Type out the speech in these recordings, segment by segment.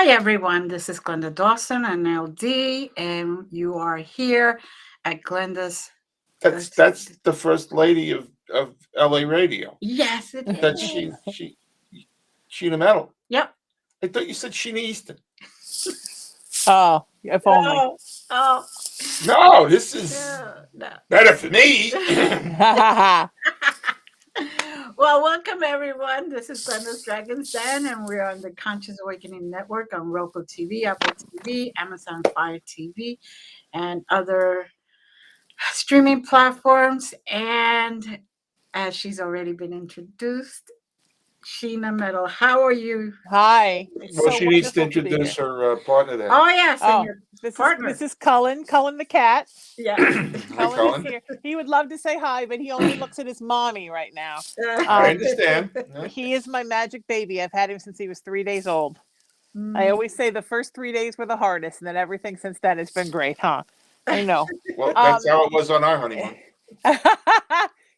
Hi, everyone. This is Glenda Dawson and LD, and you are here at Glenda's. That's the first lady of LA radio. Yes, it That's is. Sheena Metal. Yep. I thought you said Sheena Easton. Oh, if only. Oh, oh, No, this is no. better for me. Well, welcome everyone. This is Glenda's Dragon's Den, and we're on the Conscious Awakening Network on Roku TV, Apple TV, Amazon Fire TV, and other streaming platforms. And as she's already been introduced, Sheena Metal, how are you? Hi. It's Well, so she needs to wonderful to be introduce here. her partner there. Oh yes, and Oh, your this partner. is Cullen the cat. Yeah. Hi, Cullen is Colin. here. He would love to say hi, but he only looks at his mommy right now. I understand. He is my magic baby. I've had him since he was 3 days old. I Mm. always say the first 3 days were the hardest, and then everything since then has been great, huh? I know. Well, that's how it was on our honeymoon.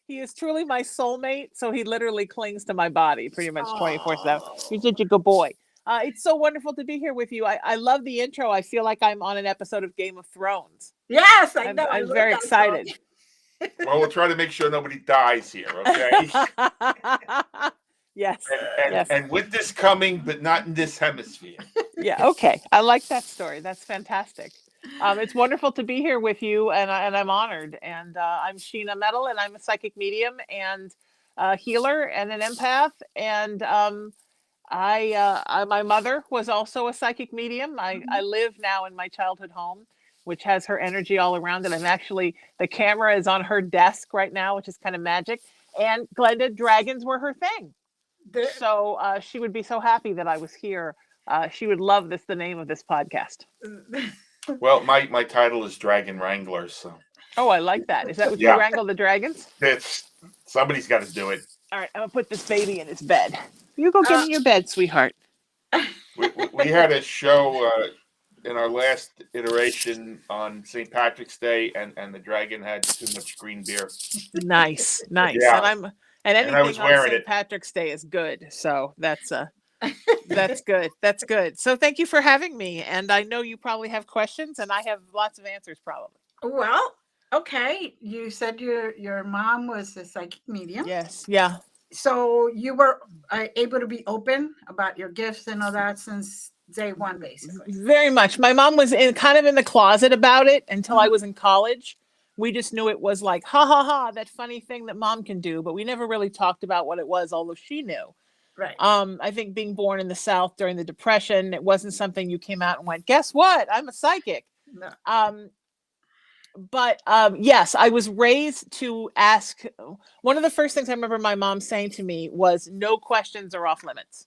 He is truly my soulmate, so he literally clings to my body pretty much 24/7. Oh. He's such a good boy. It's so wonderful to be here with you. I love the intro. I feel like I'm on an episode of Game of Thrones. Yes, I know. I'm very excited. Well, we'll try to make sure nobody dies here, okay? Yes. And, Yes. and winter's coming, but not in this hemisphere. Yeah. Okay. I like that story. That's fantastic. It's wonderful to be here with you, and I'm honored. And I'm Sheena Metal, and I'm a psychic medium and a healer and an empath. And my mother was also a psychic medium. I live now in my childhood home, which has her energy all around it. The camera is on her desk right now, which is kind of magic. And Glenda, dragons were her thing. So she would be so happy that I was here. She would love the name of this podcast. Well, my title is Dragon Wrangler, so. Oh, I like that. Is that what Yeah. you wrangle the dragons? Somebody's got to do it. All right, I'm going to put this baby in his bed. You go get in your bed, sweetheart. We had a show in our last iteration on St. Patrick's Day, and the dragon had too much green beer. Nice. Yeah. And I anything was on wearing St. it. Patrick's Day is good. So that's good. That's good. So thank you for having me. And I know you probably have questions, and I have lots of answers probably. Well, okay. You said your mom was a psychic medium. Yes. Yeah. So you were able to be open about your gifts and all that since day one, basically. Very much. My mom was kind of in the closet about it until I was in college. We just knew it was like, ha ha ha, that funny thing that mom can do, but we never really talked about what it was, although she knew. Right. I think being born in the South during the Depression, it wasn't something you came out and went, guess what? I'm a psychic. No. But yes, I was raised to ask. One of the first things I remember my mom saying to me was, no questions are off limits.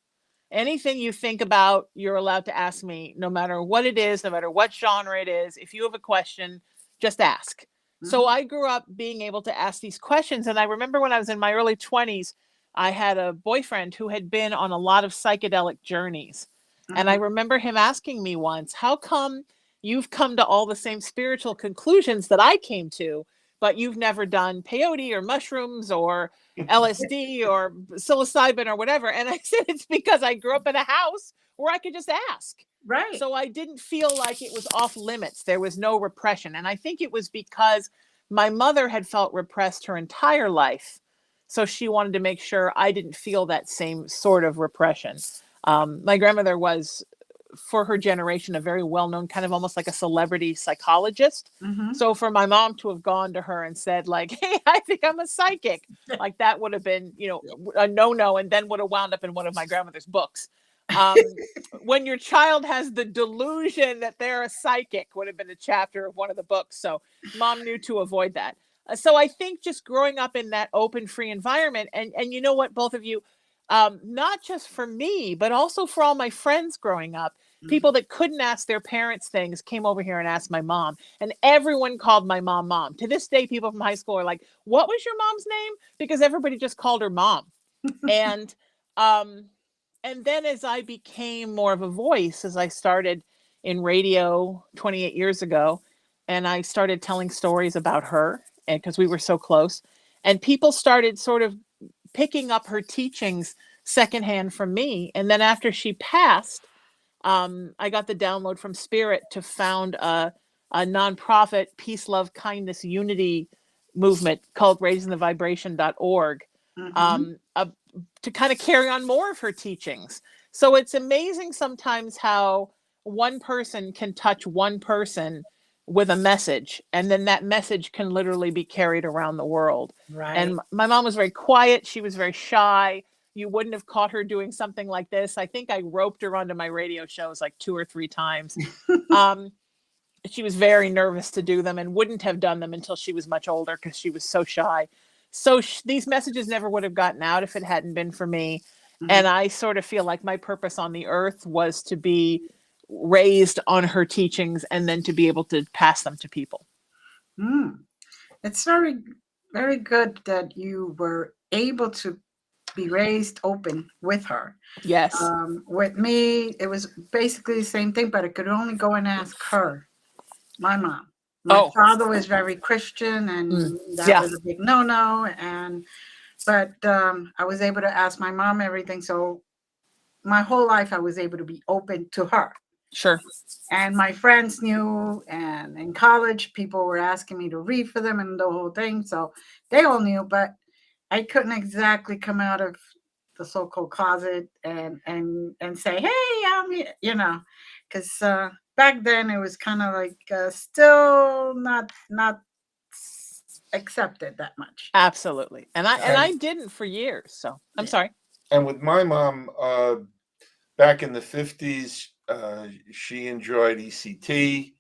Anything you think about, you're allowed to ask me, no matter what it is, no matter what genre it is. If you have a question, just ask. Mm-hmm. So I grew up being able to ask these questions. And I remember when I was in my early 20s, I had a boyfriend who had been on a lot of psychedelic journeys. Mm-hmm. And I remember him asking me once, how come you've come to all the same spiritual conclusions that I came to, but you've never done peyote or mushrooms or LSD or psilocybin or whatever? And I said, it's because I grew up in a house where I could just ask. Right. So I didn't feel like it was off limits. There was no repression. And I think it was because my mother had felt repressed her entire life. So she wanted to make sure I didn't feel that same sort of repression. My grandmother was, for her generation, a very well-known, kind of almost like a celebrity psychologist. Mm-hmm. So for my mom to have gone to her and said, like, hey, I think I'm a psychic, like that would have been, a no-no, and then would have wound up in one of my grandmother's books. When your child has the delusion that they're a psychic would have been a chapter of one of the books. So mom knew to avoid that. So I think just growing up in that open, free environment, and you know what, both of you, not just for me, but also for all my friends growing up, people that couldn't ask their parents things came over here and asked my mom, and everyone called my mom mom. To this day, people from high school are like, what was your mom's name? Because everybody just called her mom. And then as I became more of a voice, as I started in radio 28 years ago, and I started telling stories about her, and because we were so close, and people started sort of picking up her teachings secondhand from me. And then after she passed, I got the download from Spirit to found a nonprofit peace, love, kindness, unity movement called raisingthevibration.org, Mm-hmm. uh, to kind of carry on more of her teachings. So it's amazing sometimes how one person can touch one person with a message, and then that message can literally be carried around the world. Right. And my mom was very quiet. She was very shy. You wouldn't have caught her doing something like this. I think I roped her onto my radio shows like 2 or 3 times. Um, she was very nervous to do them and wouldn't have done them until she was much older because she was so shy. So these messages never would have gotten out if it hadn't been for me. Mhm. And I sort of feel like my purpose on the earth was to be raised on her teachings and then to be able to pass them to people. Mm. It's very, very good that you were able to be raised open with her. Yes. With me, it was basically the same thing, but I could only go and ask her, my mom. My Oh. father was very Christian, and that Yeah. was a big no-no. But I was able to ask my mom everything. So my whole life, I was able to be open to her. Sure. And my friends knew, and in college, people were asking me to read for them and the whole thing. So they all knew, but I couldn't exactly come out of the so-called closet and say, "Hey, I'm here," because back then it was kind of like still not accepted that much. Absolutely. And I And didn't for years. So I'm Yeah. sorry. and with my mom, back in the 50s, she enjoyed ECT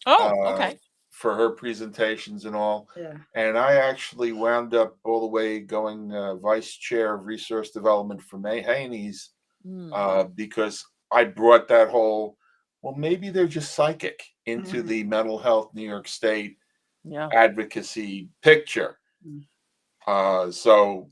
Oh, uh, okay. for her presentations and all. Yeah. And I actually wound up all the way going vice chair of resource development for May Haney's because I brought that whole, well, maybe they're just psychic into Mhm. the mental health New York State Yeah. advocacy picture. Mm. So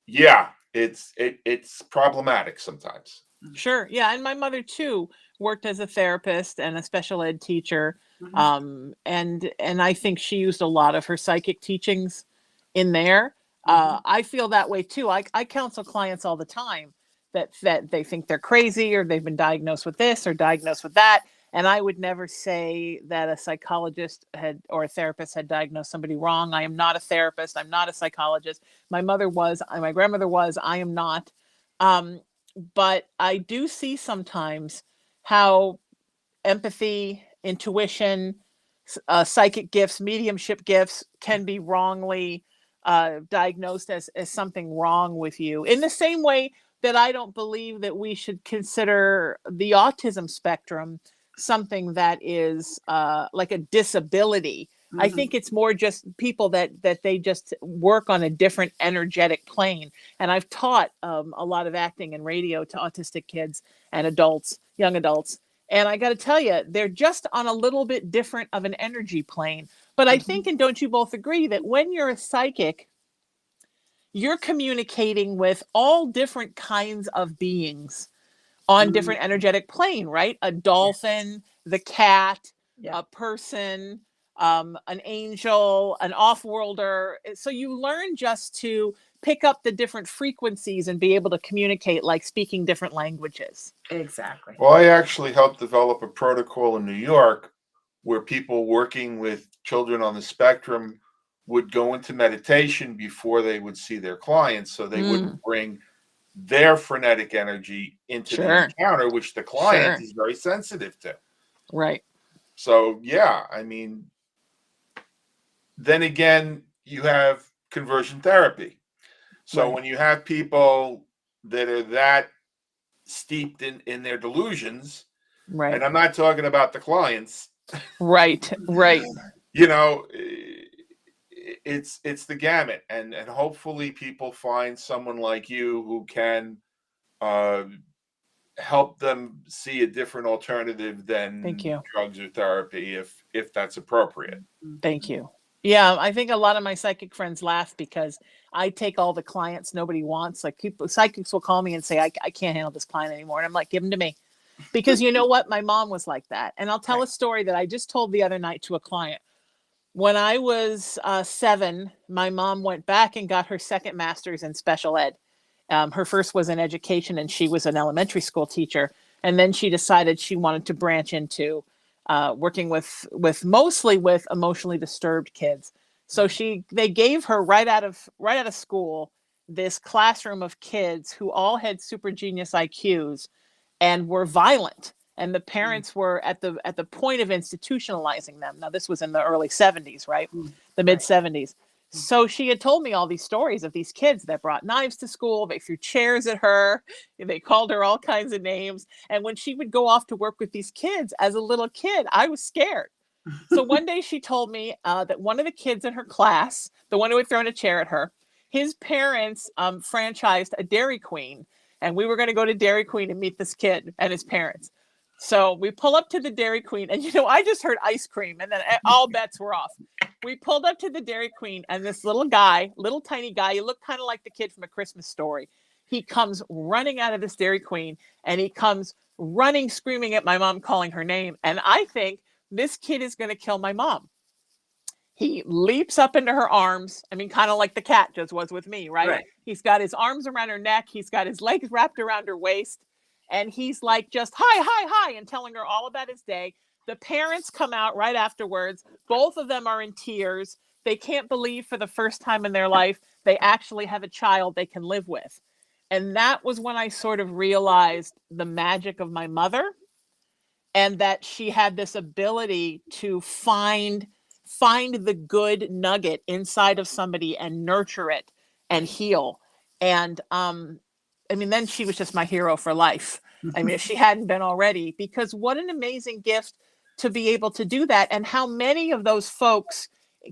yeah, it's problematic sometimes. Sure. Yeah. And my mother too worked as a therapist and a special ed teacher. Mhm. And I think she used a lot of her psychic teachings in there. Mhm. I feel that way too. I counsel clients all the time that they think they're crazy or they've been diagnosed with this or diagnosed with that. And I would never say that a psychologist had or a therapist had diagnosed somebody wrong. I am not a therapist. I'm not a psychologist. My mother was, my grandmother was, I am not. Um, but I do see sometimes how empathy, intuition, psychic gifts, mediumship gifts can be wrongly diagnosed as something wrong with you. In the same way that I don't believe that we should consider the autism spectrum something that is like a disability. I Mhm. think it's more just people that they just work on a different energetic plane. And I've taught a lot of acting and radio to autistic kids and adults, young adults. And I got to tell you, they're just on a little bit different of an energy plane. But I think, Mhm. and don't you both agree, that when you're a psychic, you're communicating with all different kinds of beings on Mhm. different energetic plane, right? A dolphin, the cat, Yeah. a person, an angel, an off-worlder. So you learn just to pick up the different frequencies and be able to communicate like speaking different languages. Exactly. Well, I actually helped develop a protocol in New York where people working with children on the spectrum would go into meditation before they would see their clients so they wouldn't Mm, bring their frenetic energy into the sure, encounter, which the client sure, is very sensitive to. right. So, yeah, I mean, then again, you have conversion therapy. So, Right. when you have people that are that steeped in their delusions, and Right. I'm not talking about the clients, Right. Right. you know, it's the gamut, and hopefully people find someone like you who can uh, help them see a different alternative Thank than you. drugs or therapy if that's appropriate. Thank you. Yeah, I think a lot of my psychic friends laugh because I take all the clients nobody wants. Like people, psychics will call me and say, I can't handle this client anymore. And I'm like, give them to me. Because you know what? My mom was like that. And I'll tell Right. a story that I just told the other night to a client. When I was 7, my mom went back and got her second master's in special ed. Her first was in education, and she was an elementary school teacher. And then she decided she wanted to branch into working with mostly with emotionally disturbed kids. So they gave her right out of school this classroom of kids who all had super genius IQs and were violent. And the parents were at the point of institutionalizing them. Now, this was in the early 70s, right? The mid 70s. So she had told me all these stories of these kids that brought knives to school. They threw chairs at her. They called her all kinds of names. And when she would go off to work with these kids as a little kid, I was scared. So one day she told me that one of the kids in her class, the one who had thrown a chair at her, his parents franchised a Dairy Queen. And we were going to go to Dairy Queen and meet this kid and his parents. So we pull up to the Dairy Queen, and I just heard ice cream, and then all bets were off. We pulled up to the Dairy Queen, and this little tiny guy, he looked kind of like the kid from A Christmas Story. He comes running out of this Dairy Queen, and he comes running, screaming at my mom, calling her name. And I think this kid is going to kill my mom. He leaps up into her arms. I mean, kind of like the cat just was with me, right? He's got his arms around her neck. He's got his legs wrapped around her waist. And he's like, just hi, and telling her all about his day. The parents come out right afterwards. Both of them are in tears. They can't believe for the first time in their life, they actually have a child they can live with. And that was when I sort of realized the magic of my mother, and that she had this ability to find the good nugget inside of somebody and nurture it and heal. And I mean, then she was just my hero for life. I mean, if she hadn't been already, because what an amazing gift to be able to do that. And how many of those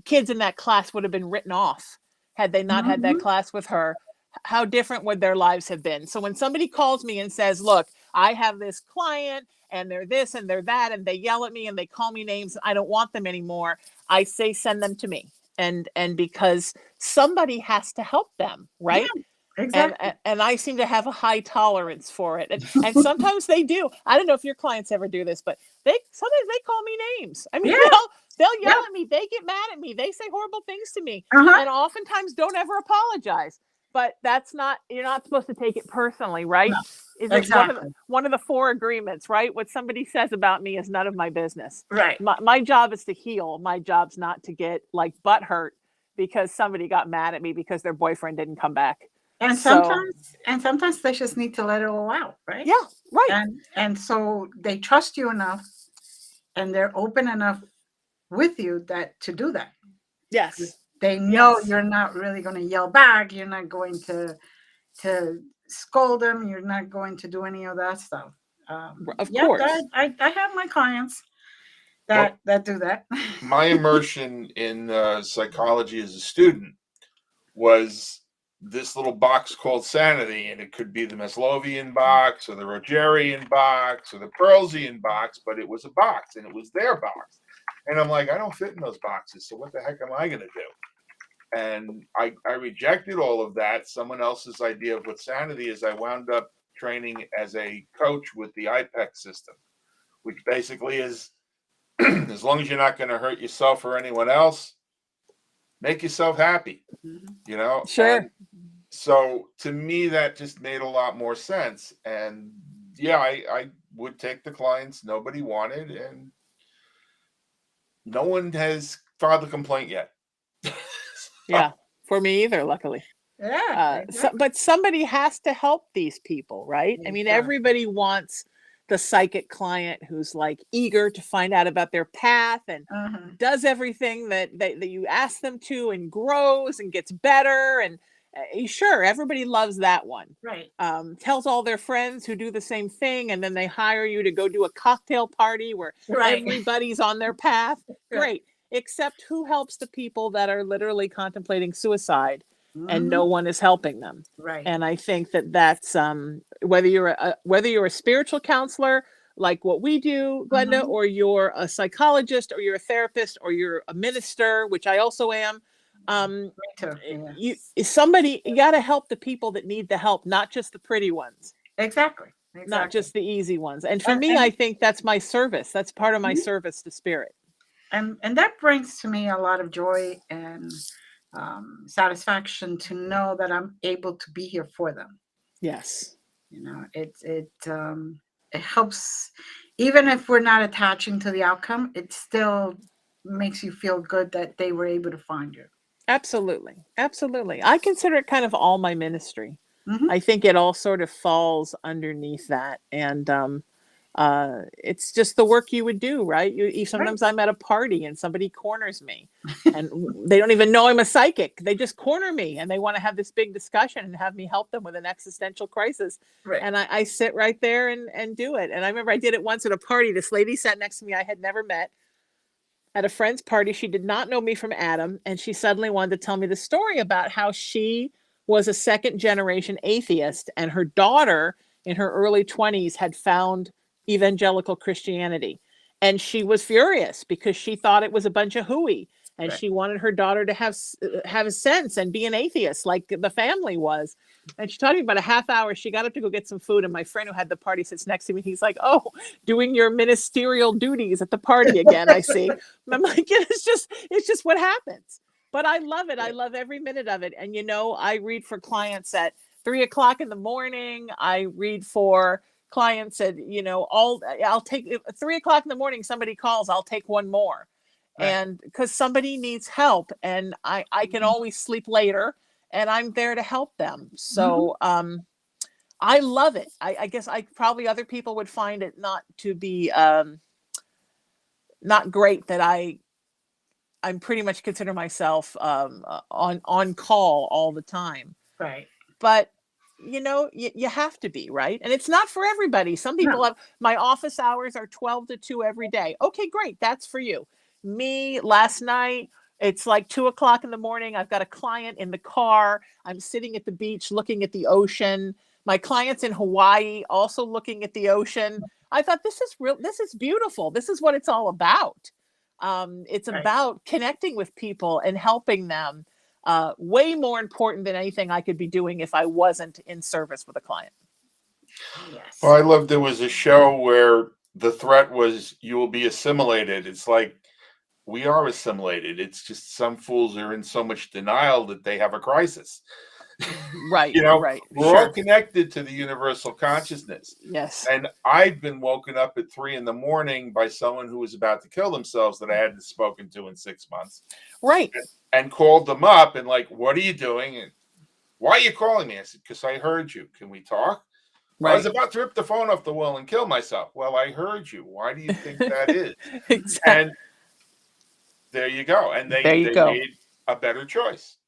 kids in that class would have been written off had they not had that class with her. How different would their lives have been? So when somebody calls me and says, look, I have this client and they're this and they're that, and they yell at me and they call me names, I don't want them anymore, I say, send them to me. And because somebody has to help them, right? Yeah, exactly. And I seem to have a high tolerance for it. And sometimes they do. I don't know if your clients ever do this, but sometimes they call me names. I mean, they'll yell at me. They get mad at me. They say horrible things to me. And oftentimes don't ever apologize. But you're not supposed to take it personally, right? No, Is exactly. it one of the 4 agreements, right? What somebody says about me is none of my business. Right. My job is to heal. My job's not to get like butt hurt because somebody got mad at me because their boyfriend didn't come back. And sometimes they just need to let it all out, right? Yeah, right. And so they trust you enough, and they're open enough with you to do that. Yes. They know you're not really going to yell back. You're not going to scold them. You're not going to do any of that stuff. Of course. I have my clients that do that. My immersion in psychology as a student was this little box called sanity, and it could be the Maslowian box or the Rogerian box or the Pearlsian box, but it was a box, and it was their box. And I'm like, I don't fit in those boxes, so what the heck am I going to do? And I rejected all of that. Someone else's idea of what sanity is. I wound up training as a coach with the IPEC system, which basically is as long as you're not going to hurt yourself or anyone else, make yourself happy, Sure. And so to me, that just made a lot more sense. And yeah, I would take the clients nobody wanted, and no one has filed a complaint yet. Yeah, for me either, luckily. Yeah. But somebody has to help these people, right? I mean, everybody wants the psychic client who's like eager to find out about their path and does everything that you ask them to and grows and gets better. And sure, everybody loves that one. Right. Tells all their friends who do the same thing, and then they hire you to go do a cocktail party where everybody's on their path. Great. Except who helps the people that are literally contemplating suicide and no one is helping them. Right. And I think that's whether you're a spiritual counselor like what we do, Glenda, or you're a psychologist, or you're a therapist, or you're a minister, which I also am. You got to help the people that need the help, not just the pretty ones. Exactly. Not just the easy ones. And for me, I think that's my service. That's part of my service to spirit. And that brings to me a lot of joy and satisfaction to know that I'm able to be here for them. Yes. It it helps. Even if we're not attaching to the outcome, it still makes you feel good that they were able to find you. Absolutely. Absolutely. I consider it kind of all my ministry. Hmm. I think it all sort of falls underneath that. And it's just the work you would do, right? Right. Sometimes I'm at a party and somebody corners me and they don't even know I'm a psychic. They just corner me and they want to have this big discussion and have me help them with an existential crisis. Right. And I sit right there and do it. And I remember I did it once at a party. This lady sat next to me I had never met at a friend's party. She did not know me from Adam, and she suddenly wanted to tell me the story about how she was a second generation atheist, and her daughter in her early 20s had found evangelical Christianity. And she was furious because she thought it was a bunch of hooey, and Right. she wanted her daughter to have a sense and be an atheist like the family was. And she talked to me about a half hour. She got up to go get some food, and my friend who had the party sits next to me. He's like, "Oh, doing your ministerial duties at the party again, I see." And I'm like, yeah, it's just what happens. But I love it. I love every minute of it. And I read for clients at 3 o'clock in the morning. I read for clients at, I'll take 3 o'clock in the morning, somebody calls, I'll take one more. Right. And because somebody needs help and I can always sleep later and I'm there to help them. So I love it. I guess probably other people would find it not to be not great that I'm pretty much consider myself on call all the time. Right. But you have to be, right? And it's not for everybody. Some people No. have my office hours are 12 to 2 every day. Okay, great. That's for you. Me, last night, it's like 2 o'clock in the morning. I've got a client in the car. I'm sitting at the beach looking at the ocean. My client's in Hawaii, also looking at the ocean. I thought this is real. This is beautiful. This is what it's all about. It's Right. about connecting with people and helping them. Way more important than anything I could be doing if I wasn't in service with a client. Yes. Well, I love there was a show where the threat was you will be assimilated. It's like we are assimilated. It's just some fools are in so much denial that they have a crisis. Right, right. We're all Sure. connected to the universal consciousness. Yes. And I've been woken up at 3 in the morning by someone who was about to kill themselves that I hadn't spoken to in 6 months. Right. And called them up and like, what are you doing? And why are you calling me? I said, because I heard you. Can we talk? I was Right. about to rip the phone off the wall and kill myself. Well, I heard you. Why do you think that is? Exactly. And there you go. And There they you go. made a better choice.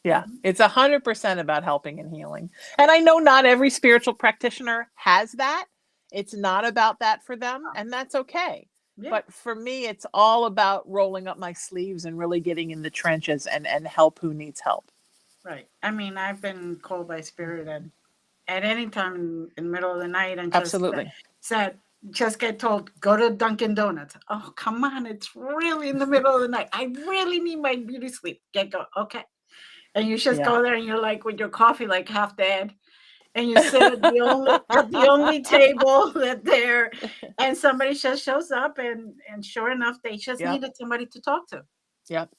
Yeah, it's 100% about helping and healing. And I know not every spiritual practitioner has that. It's not about that for them, and that's okay. Yeah. But for me, it's all about rolling up my sleeves and really getting in the trenches and help who needs help. Right. I mean, I've been called by spirit at any time in the middle of the night and just Absolutely. said, just get told, go to Dunkin' Donuts. Oh, come on. It's really in the middle of the night. I really need my beauty sleep. Go. Okay. And you just Yeah. go there and you're like with your coffee like half dead. And you sit at the only table that there, and somebody just shows up and sure enough, they just Yep. needed somebody to talk to. Yep.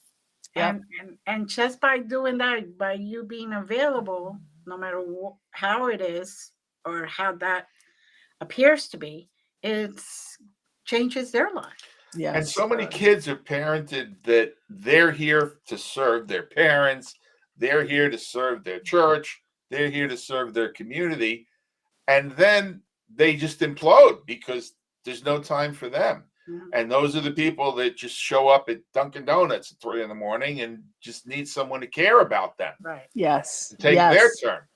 Yep. And just by doing that, by you being available, no matter how it is or how that appears to be, it changes their life. Yes. And so many kids are parented that they're here to serve their parents. They're here to serve their church. They're here to serve their community. And then they just implode because there's no time for them. Mhm. And those are the people that just show up at Dunkin' Donuts at 3 in the morning and just need someone to care about them. Right. Yes. To take Yes. their turn.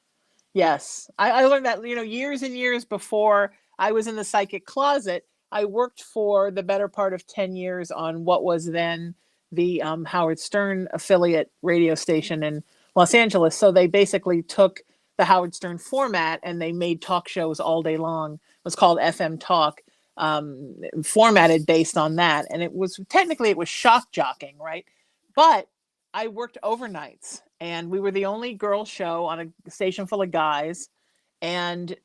Yes. I learned that, years and years before I was in the psychic closet. I worked for the better part of 10 years on what was then the Howard Stern affiliate radio station in Los Angeles. So they basically took the Howard Stern format and they made talk shows all day long. It was called FM Talk, formatted based on that. And it was shock jocking, right? But I worked overnights and we were the only girl show on a station full of guys. And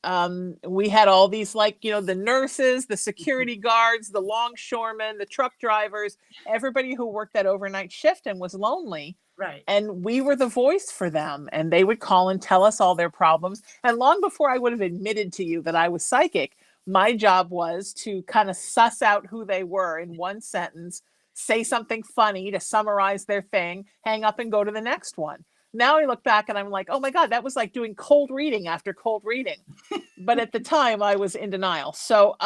we had all these the nurses, the security guards, the longshoremen, the truck drivers, everybody who worked that overnight shift and was lonely. Right. And we were the voice for them. And they would call and tell us all their problems. And long before I would have admitted to you that I was psychic, my job was to kind of suss out who they were in one sentence, say something funny to summarize their thing, hang up and go to the next one. Now I look back and I'm like, oh my God, that was like doing cold reading after cold reading. But at the time I was in denial. So,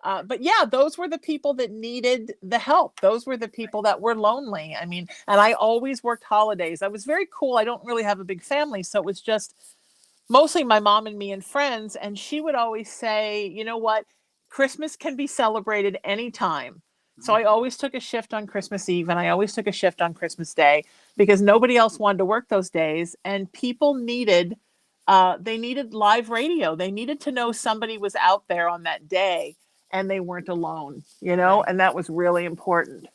but yeah, those were the people that needed the help. Those were the people that were lonely. I mean, and I always worked holidays. I was very cool. I don't really have a big family. So it was just mostly my mom and me and friends. And she would always say, you know what? Christmas can be celebrated anytime. So I always took a shift on Christmas Eve and I always took a shift on Christmas Day because nobody else wanted to work those days. And people needed, they needed live radio. They needed to know somebody was out there on that day and they weren't alone, you know, Right. and that was really important.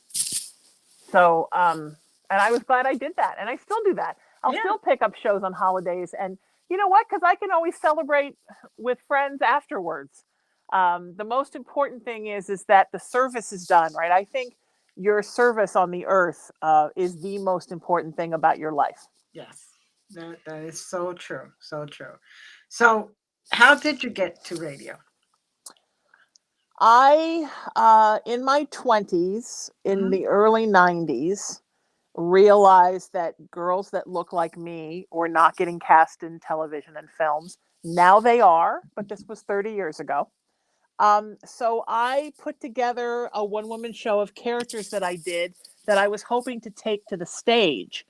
So, and I was glad I did that. And I still do that. I'll Yeah. still pick up shows on holidays. And you know what? Because I can always celebrate with friends afterwards. The most important thing is that the service is done, right? I think your service on the earth is the most important thing about your life. Yes. That is so true. So true. So, how did you get to radio? In my 20s, in Mhm. the early 90s, realized that girls that look like me were not getting cast in television and films. Now they are, but this was 30 years ago. So I put together a one-woman show of characters that I did that I was hoping to take to the stage.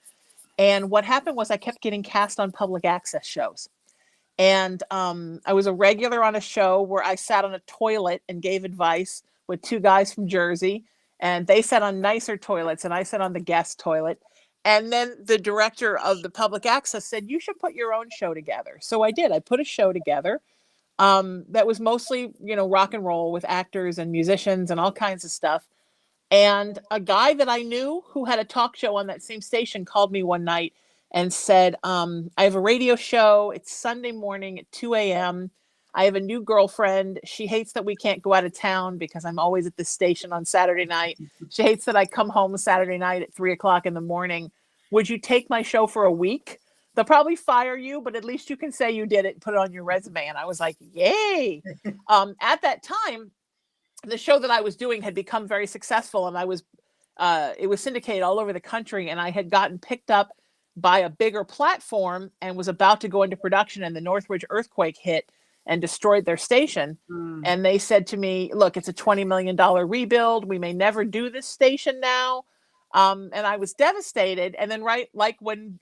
And what happened was I kept getting cast on public access shows. And I was a regular on a show where I sat on a toilet and gave advice with two guys from Jersey. And they sat on nicer toilets and I sat on the guest toilet. And then the director of the public access said, you should put your own show together. So I did. I put a show together that was mostly, you know, rock and roll with actors and musicians and all kinds of stuff. And a guy that I knew who had a talk show on that same station called me one night and said, I have a radio show. It's Sunday morning at 2 a.m. I have a new girlfriend. She hates that we can't go out of town because I'm always at the station on Saturday night. She hates that I come home Saturday night at 3 o'clock in the morning. Would you take my show for a week? They'll probably fire you, but at least you can say you did it and put it on your resume. And I was like, yay. At that time, the show that I was doing had become very successful and it was syndicated all over the country and I had gotten picked up by a bigger platform and was about to go into production and the Northridge earthquake hit and destroyed their station. Mm. And they said to me, look, it's a $20 million rebuild. We may never do this station now. And I was devastated. And then right, like when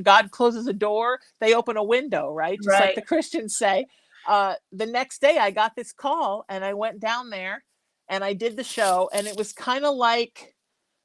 God closes a door, they open a window, right? Just like Right. the Christians say. The next day I got this call and I went down there and I did the show and it was kind of like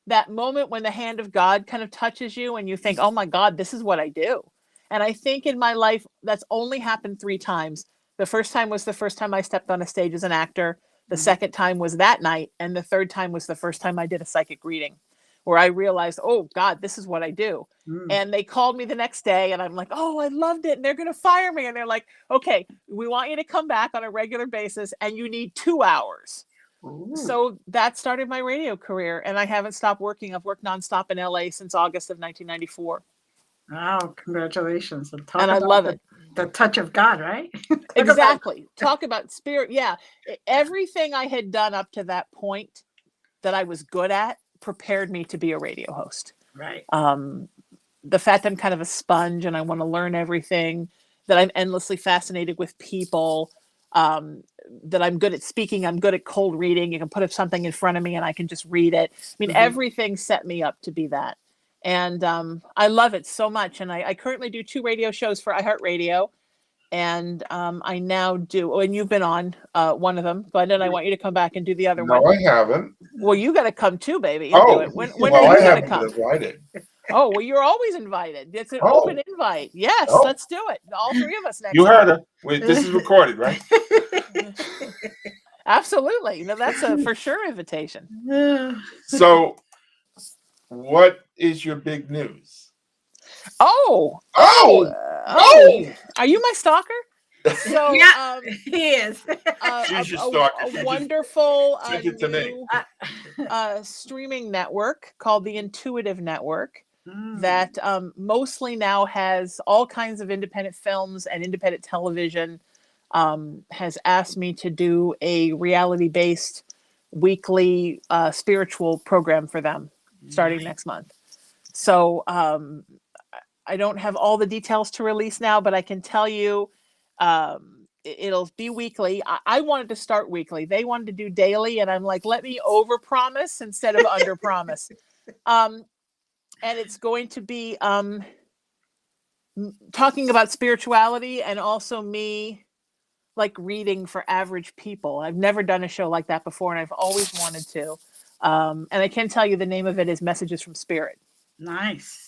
that moment when the hand of God kind of touches you and you think, oh my God, this is what I do. And I think in my life, that's only happened 3 times. The first time was the first time I stepped on a stage as an actor. The second time was that night. And the third time was the first time I did a psychic reading where I realized, oh God, this is what I do. Mm. And they called me the next day and I'm like, oh, I loved it. And they're going to fire me. And they're like, okay, we want you to come back on a regular basis and you need 2 hours. Ooh. So that started my radio career and I haven't stopped working. I've worked nonstop in LA since August of 1994. Wow, congratulations. And talk And I about love it. the touch of God, right? Exactly. Talk about spirit. Yeah. Everything I had done up to that point that I was good at prepared me to be a radio host. Right. The fact that I'm kind of a sponge and I want to learn everything, that I'm endlessly fascinated with people, that I'm good at speaking, I'm good at cold reading. You can put up something in front of me and I can just read it. I mean, everything set me up to be that. And I love it so much. And I currently do 2 radio shows for iHeartRadio. And I now do, and you've been on one of them, Glenda, and I want you to come back and do the other one. No, I haven't. Well, you got to come too, baby. You do it. When well, are I you going to haven't come? been invited. Oh, well, you're always invited. It's an Oh. open invite. Yes, Oh. let's do it. All 3 of us next You time. heard her. Wait, this is recorded, right? Absolutely. No, that's a for sure invitation. So, what is your big news? Oh, Oh! Are you my stalker? So, Yeah. He is. She's your stalker. She a just wonderful sent it to me. new streaming network called the Intuitive Network Mm. that mostly now has all kinds of independent films and independent television. has asked me to do a reality-based weekly spiritual program for them starting next month. So I don't have all the details to release now, but I can tell you it'll be weekly. I wanted to start weekly. They wanted to do daily, and I'm like, let me overpromise instead of underpromise. And it's going to be talking about spirituality and also me like reading for average people. I've never done a show like that before, and I've always wanted to. And I can tell you the name of it is Messages from Spirit. Nice.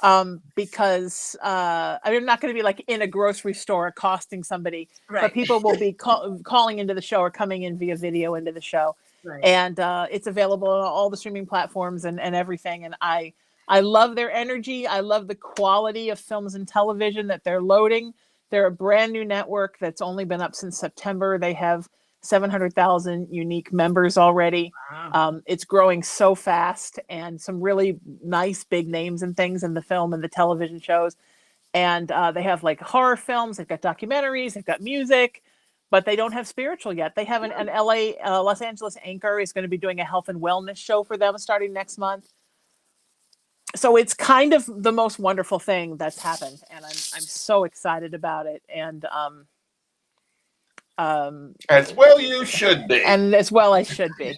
Because I'm not going to be like in a grocery store accosting somebody, Right. but people will be calling into the show or coming in via video into the show. Right. And it's available on all the streaming platforms and everything. And I love their energy. I love the quality of films and television that they're loading. They're a brand new network that's only been up since September. They have 700,000 unique members already. Wow. It's growing so fast, and some really nice big names and things in the film and the television shows. And they have like horror films, they've got documentaries, they've got music, but they don't have spiritual yet. They have an Los Angeles anchor is going to be doing a health and wellness show for them starting next month. So it's kind of the most wonderful thing that's happened, and I'm so excited about it. And as well you should be. And as well I should be.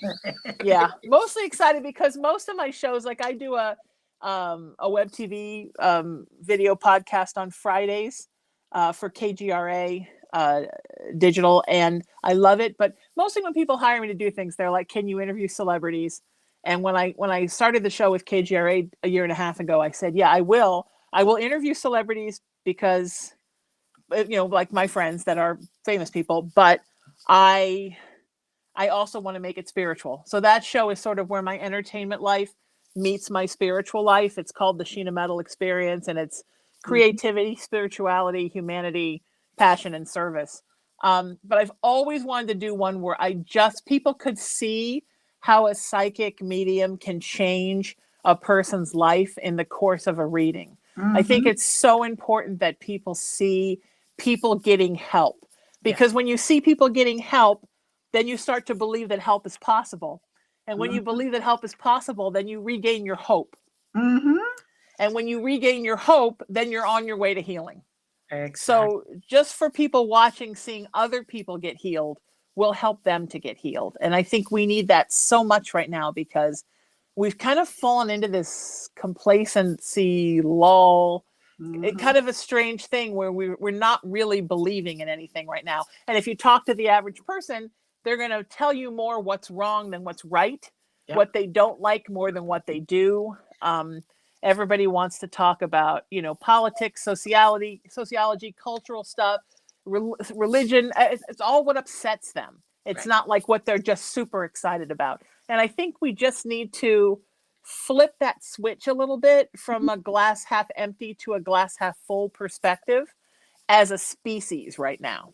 Yeah, mostly excited because most of my shows, like I do a web TV video podcast on Fridays for KGRA digital, and I love it. But mostly when people hire me to do things, they're like, can you interview celebrities? And when I started the show with KGRA a year and a half ago, I said, yeah, I will interview celebrities because, like my friends that are famous people, but I also want to make it spiritual. So that show is sort of where my entertainment life meets my spiritual life. It's called the Sheena Metal Experience, and it's creativity, spirituality, humanity, passion, and service. But I've always wanted to do one where people could see how a psychic medium can change a person's life in the course of a reading. I think it's so important that people see people getting help, because when you see people getting help, then you start to believe that help is possible. And when you believe that help is possible, then you regain your hope. And when you regain your hope, then you're on your way to healing. Exactly. So just for people watching, seeing other people get healed will help them to get healed. And I think we need that so much right now, because we've kind of fallen into this complacency lull. It kind of a strange thing where we're not really believing in anything right now. And if you talk to the average person, they're going to tell you more what's wrong than what's right, what they don't like more than what they do. Everybody wants to talk about, politics, sociology, cultural stuff, religion. It's all what upsets them. It's not like what they're just super excited about. And I think we just need to flip that switch a little bit from a glass half empty to a glass half full perspective as a species right now.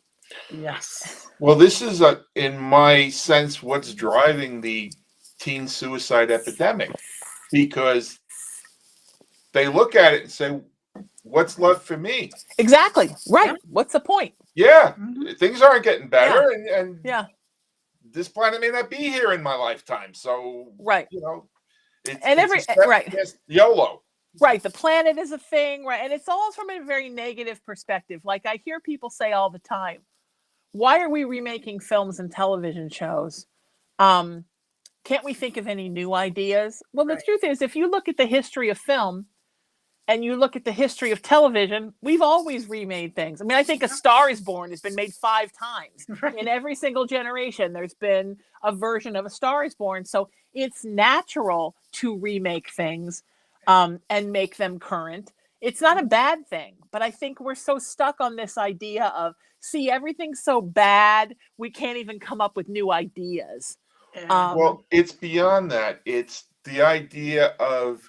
Yes. Well, this is, in my sense, what's driving the teen suicide epidemic, because they look at it and say, what's left for me? Exactly. Right. Yep. What's the point? Yeah. Things aren't getting better. Yeah. And this planet may not be here in my lifetime. So, it's YOLO. Right. The planet is a thing. Right. And it's all from a very negative perspective. Like I hear people say all the time, why are we remaking films and television shows? Can't we think of any new ideas? Well, the truth is, if you look at the history of film and you look at the history of television, we've always remade things. I mean, I think A Star is Born has been made 5 times. In every single generation, there's been a version of A Star is Born. So it's natural to remake things and make them current. It's not a bad thing, but I think we're so stuck on this idea of, see, everything's so bad, we can't even come up with new ideas. Well, it's beyond that. It's the idea of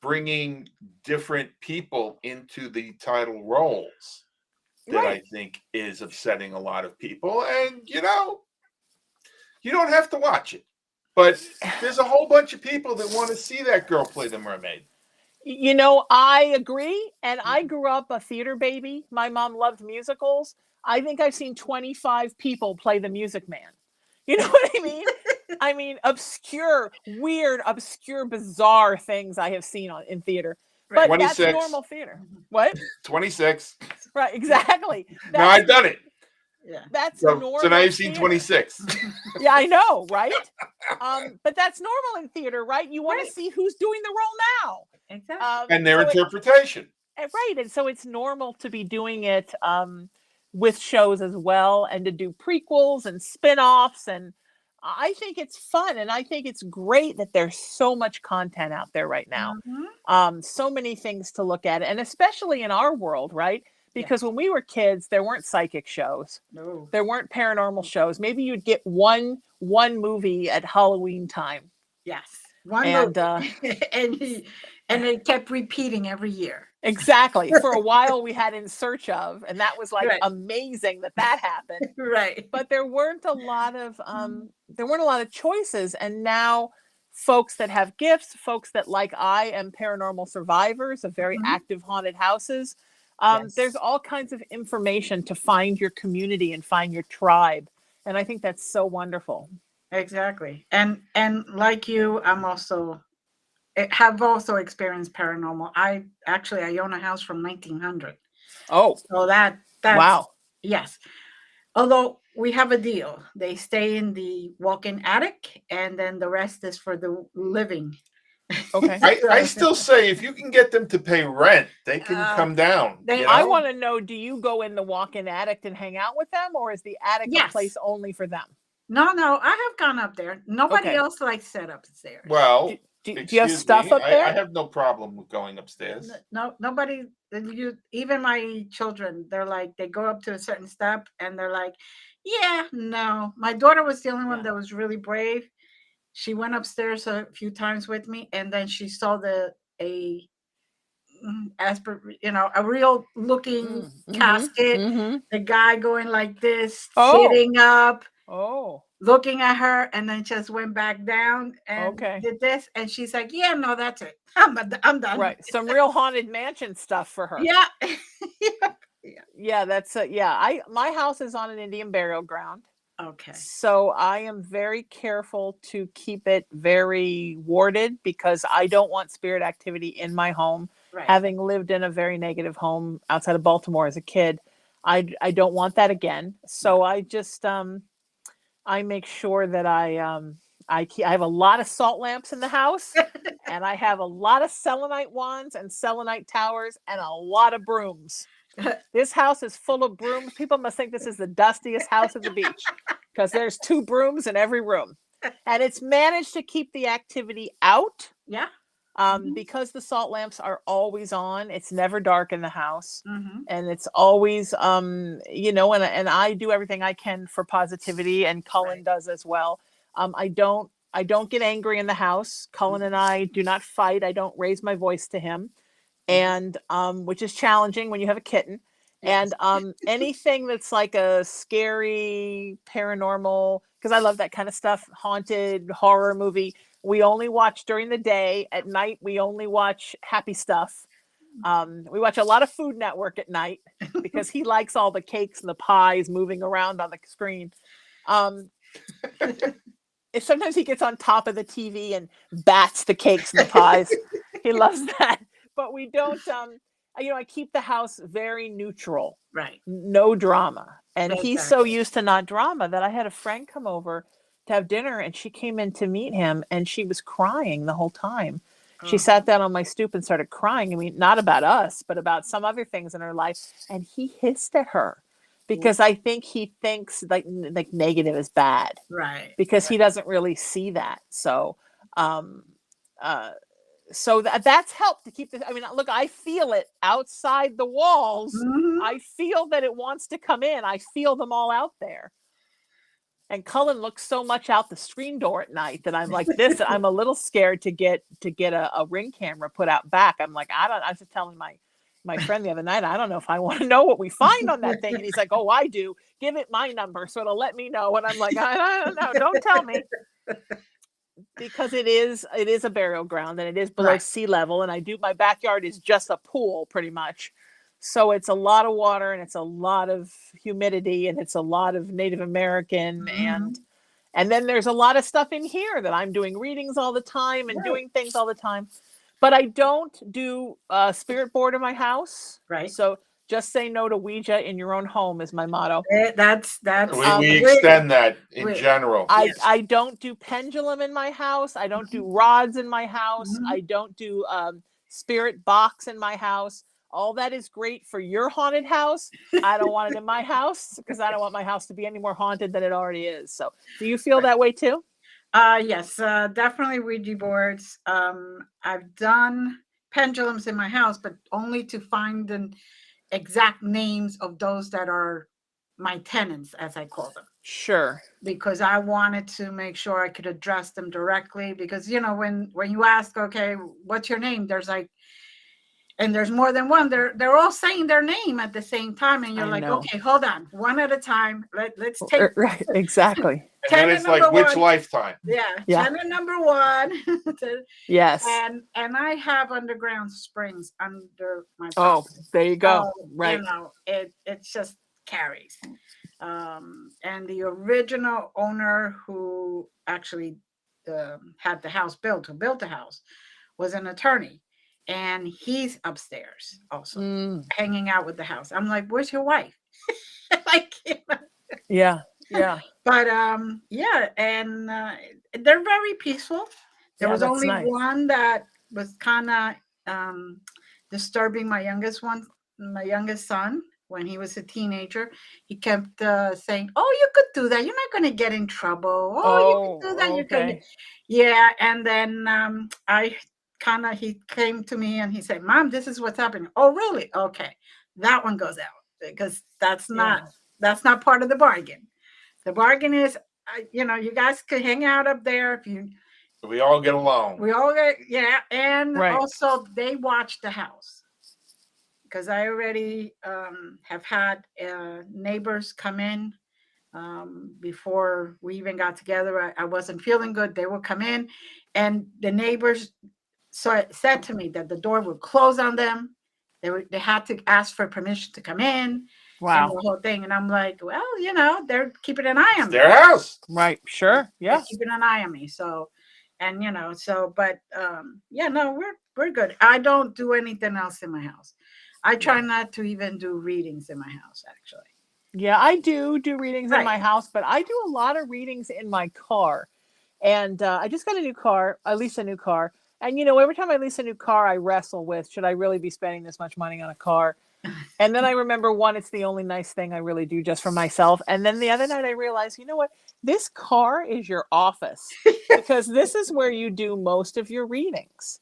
bringing different people into the title roles that I think is upsetting a lot of people. And, you don't have to watch it, but there's a whole bunch of people that want to see that girl play the mermaid. You know, I agree. And I grew up a theater baby. My mom loved musicals. I think I've seen 25 people play the Music Man. You know what I mean? I mean, obscure, weird, obscure, bizarre things I have seen in theater. Right. But that's 26. normal theater. What? 26. Right, exactly. No, I've done it. Yeah. That's So normal. now you've seen theater. 26. Yeah, I know, right? But that's normal in theater, right? You want Right. to see who's doing the role now. Exactly. And their So interpretation. right, and so it's normal to be doing it with shows as well, and to do prequels and spin-offs, and I think it's fun, and I think it's great that there's so much content out there right now. So many things to look at, and especially in our world, right? Because when we were kids, there weren't psychic shows. No. There weren't paranormal shows. Maybe you'd get one movie at Halloween time. Yes. One And movie. and it kept repeating every year. exactly. For a while we had In Search Of, and that was like Right. amazing that happened. Right. But there weren't a lot of choices, and now folks that have gifts, folks that like I am paranormal survivors of very active haunted houses, there's all kinds of information to find your community and find your tribe, and I think that's so wonderful. Exactly. And like you, have also experienced paranormal. I own a house from 1900. Oh, So that's wow. Yes. Although we have a deal. They stay in the walk-in attic, and then the rest is for the living. Okay. I still say if you can get them to pay rent, they can come down. I want to know, do you go in the walk-in attic and hang out with them, or is the attic a place only for them? No, I have gone up there. Nobody else likes set upstairs. Well, do you have stuff up there? I have no problem with going upstairs. No, nobody. Even my children, they're like, they go up to a certain step and they're like, yeah, no. My daughter was the only one that was really brave. She went upstairs a few times with me, and then she saw a real looking casket. The guy going like this, sitting up. Oh. Looking at her, and then just went back down and did this, and she's like, "Yeah, no, that's it. I'm done." Right, some real haunted mansion stuff for her. Yeah, yeah. That's my house is on an Indian burial ground. Okay. So I am very careful to keep it very warded because I don't want spirit activity in my home. Right. Having lived in a very negative home outside of Baltimore as a kid, I don't want that again. So I just I make sure that I have a lot of salt lamps in the house, and I have a lot of selenite wands and selenite towers and a lot of brooms. This house is full of brooms. People must think this is the dustiest house at the beach because there's 2 brooms in every room, and it's managed to keep the activity out. Yeah. Because the salt lamps are always on. It's never dark in the house, and it's always and I do everything I can for positivity, and Cullen does as well. I don't get angry in the house. Cullen and I do not fight. I don't raise my voice to him, and which is challenging when you have a kitten. Yes. And anything that's like a scary paranormal, because I love that kind of stuff, haunted horror movie, we only watch during the day. At night we only watch happy stuff. We watch a lot of Food Network at night because he likes all the cakes and the pies moving around on the screen. Sometimes he gets on top of the TV and bats the cakes and the pies. He loves that. But we don't, I keep the house very neutral. Right. No drama. And he's so used to not drama that I had a friend come over to have dinner, and she came in to meet him, and she was crying the whole time. She sat down on my stoop and started crying. I mean, not about us, but about some other things in her life. And he hissed at her because I think he thinks like negative is bad. Right. Because he doesn't really see that. So, so that's helped to keep this. I mean, look, I feel it outside the walls. I feel that it wants to come in. I feel them all out there. And Cullen looks so much out the screen door at night that I'm like this. I'm a little scared to get a Ring camera put out back. I'm like, I was just telling my friend the other night, I don't know if I want to know what we find on that thing. And he's like, oh, I do. Give it my number so it'll let me know. And I'm like, I don't know. Don't tell me. because it is a burial ground and it is below Right. sea level, and my backyard is just a pool pretty much. So it's a lot of water and it's a lot of humidity and it's a lot of Native American, Mhm. and then there's a lot of stuff in here that I'm doing readings all the time and Right. doing things all the time. But I don't do spirit board in my house. Right. So just say no to Ouija in your own home is my motto. That's We we extend that in we general. I yes. I don't do pendulum in my house. I don't do rods in my house. Mhm. I don't do spirit box in my house. All that is great for your haunted house. I don't want it in my house because I don't want my house to be any more haunted than it already is. So, do you feel that way too? Yes, definitely Ouija boards. I've done pendulums in my house, but only to find the exact names of those that are my tenants, as I call them, Sure. because I wanted to make sure I could address them directly. Because when you ask, okay, what's your name? There's like, and there's more than one. They're all saying their name at the same time, and you're I like, know. okay, hold on, one at a time. Let's take Right. Exactly. And then tenant it's like, number which one. lifetime? Yeah, Yeah. tenant number one. Yes. And I have underground springs under my Oh, property. there you go. So, Right. it just carries. And the original owner who actually had the house built, who built the house, was an attorney. And he's upstairs also, Mm, hanging out with the house. I'm like, where's your wife? Like, yeah. Yeah. but yeah, and they're very peaceful. There Yeah. was That's only nice. one that was kind of disturbing my youngest son when he was a teenager. He kept saying, "Oh, you could do that. You're not going to get in trouble. Oh, you could do that. Oh, You could." okay. Yeah, and then he came to me and he said, "Mom, this is what's happening." Oh, really? Okay, that one goes out because Yeah. that's not part of the bargain. The bargain is, you guys could hang out up there if you. We all get along. We all get, yeah, and Right. also they watch the house because I already have had neighbors come in before we even got together. I wasn't feeling good. They would come in, and the neighbors said to me that the door would close on them. They had to ask for permission to come in, and Wow. the whole thing. And I'm like, well, they're keeping an eye It's on me. their house. Right. Sure. They're Yeah. keeping an eye on me. So, and but yeah, no, we're good. I don't do anything else in my house. I try not to even do readings in my house, actually. Yeah, I do readings in Right. my house, but I do a lot of readings in my car. And I just got a new car. I leased a new car. And, every time I lease a new car, I wrestle with, should I really be spending this much money on a car? And then I remember, one, it's the only nice thing I really do just for myself. And then the other night I realized, you know what? This car is your office because this is where you do most of your readings.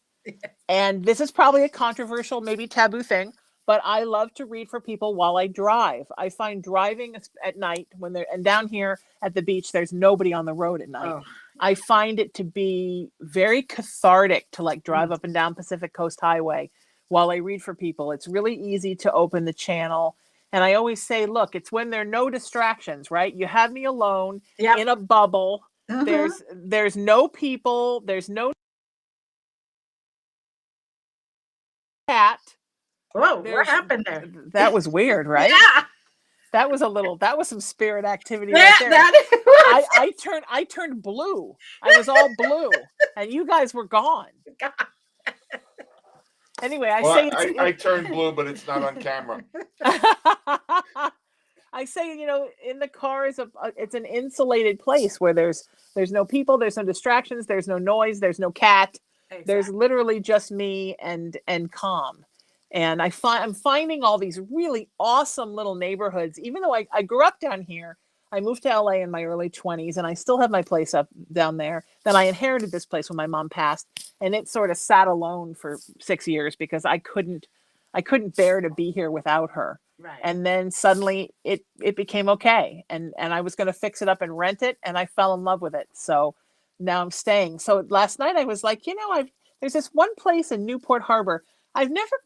And this is probably a controversial, maybe taboo thing, but I love to read for people while I drive. I find driving at night and down here at the beach, there's nobody on the road at night. Oh, I find it to be very cathartic to drive Mm. up and down Pacific Coast Highway while I read for people. It's really easy to open the channel. And I always say, look, it's when there are no distractions, right? You have me alone yep. in a bubble. Uh-huh. There's no people, there's no cat. Whoa, what happened there? That was weird, right? Yeah, That was some spirit activity yeah, right there. that was. I turned blue. I was all blue, and you guys were gone. Anyway, I Well, say I turned blue, but it's not on camera. I say, in the car it's an insulated place where there's no people, there's no distractions, there's no noise, there's no cat. There's Exactly. literally just me and calm. And I'm finding all these really awesome little neighborhoods. Even though I grew up down here, I moved to LA in my early 20s and I still have my place up down there. Then I inherited this place when my mom passed, and it sort of sat alone for 6 years because I couldn't bear to be here without her. Right. And then suddenly it became okay. And I was going to fix it up and rent it, and I fell in love with it. So now I'm staying. So last night I was like, there's this one place in Newport Harbor. I've never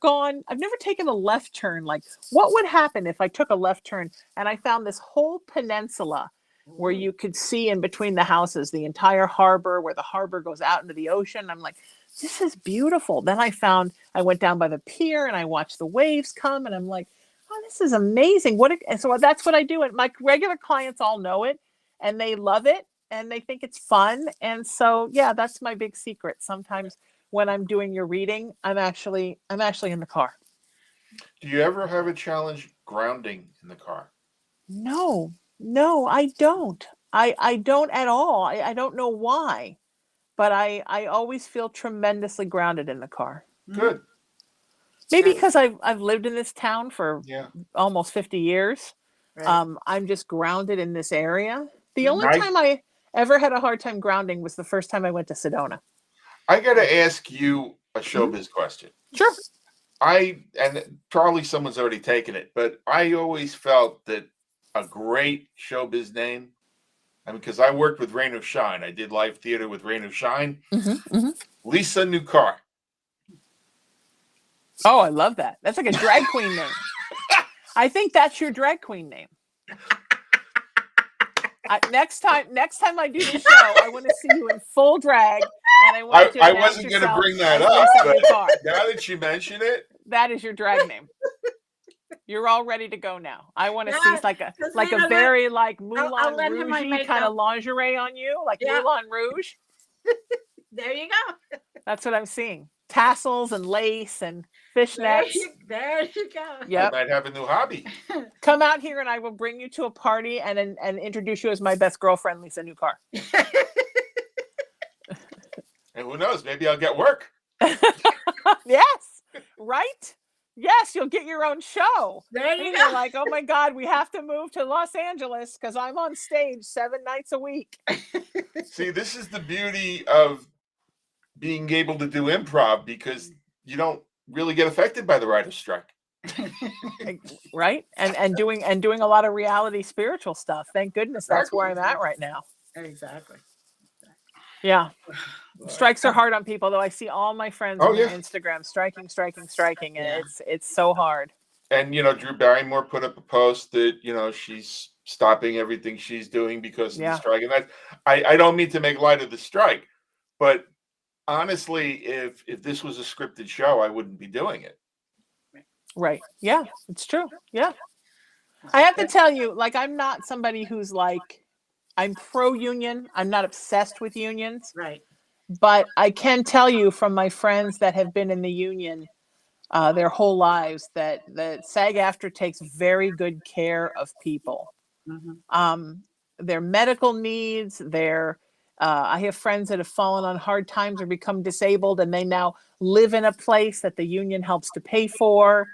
taken a left turn. Like, what would happen if I took a left turn? And I found this whole peninsula where Ooh. you could see in between the houses the entire harbor, where the harbor goes out into the ocean. I'm like, this is beautiful. Then I went down by the pier and I watched the waves come, and I'm like, oh, this is amazing. And so that's what I do. And my regular clients all know it, and they love it, and they think it's fun. And so, yeah, that's my big secret. Sometimes when I'm doing your reading, I'm actually in the car. Do you ever have a challenge grounding in the car? No, I don't. I don't at all. I don't know why, but I always feel tremendously grounded in the car. Good. Maybe Right. because I've lived in this town for Yeah. almost 50 years. Right. I'm just grounded in this area. The Mhm. only time I ever had a hard time grounding was the first time I went to Sedona. I got to ask you a Mhm. showbiz question. Sure. And probably someone's already taken it, but I always felt that a great showbiz name. I mean, because I worked with Rain or Shine. I did live theater with Rain or Shine. Lisa New Car. Oh, I love that. That's like a drag queen name. I think that's your drag queen name. Next time I do the show, I want to see you in full drag, and I want you to I announce wasn't going to yourself bring that as up, Lisa but New Car. now that you mention it, That is your drag name. You're all ready to go now. I want to Yeah, see like a just let very like I'll Moulin lend him my Rouge kind of makeup. lingerie on you, like Yeah. Moulin Rouge. There you go. That's what I'm seeing. Tassels and lace and fishnets. There you go. I Yep. might have a new hobby. Come out here and I will bring you to a party and introduce you as my best girlfriend, Lisa New Car. And who knows, maybe I'll get work. Yes, right? Yes, you'll get your own show. There you And go. you're like, oh my God, we have to move to Los Angeles because I'm on stage 7 nights a week. See, this is the beauty of being able to do improv, because you don't really get affected by the writer's strike. Right? And doing a lot of reality spiritual stuff. Thank goodness that's where I'm at right now. Exactly. Yeah. Strikes are hard on people, though. I see all my friends on their yeah. Instagram striking, and Yeah. it's so hard. And Drew Barrymore put up a post that she's stopping everything she's doing because of the strike. And I don't mean to make light of the strike, but honestly, if this was a scripted show, I wouldn't be doing it. Right. Yeah, it's true. Yeah. I have to tell you, like, I'm not somebody who's like, I'm pro-union. I'm not obsessed with unions. Right. But I can tell you from my friends that have been in the union their whole lives that SAG-AFTRA takes very good care of people. Mm-hmm. Their medical needs, I have friends that have fallen on hard times or become disabled, and they now live in a place that the union helps to pay for.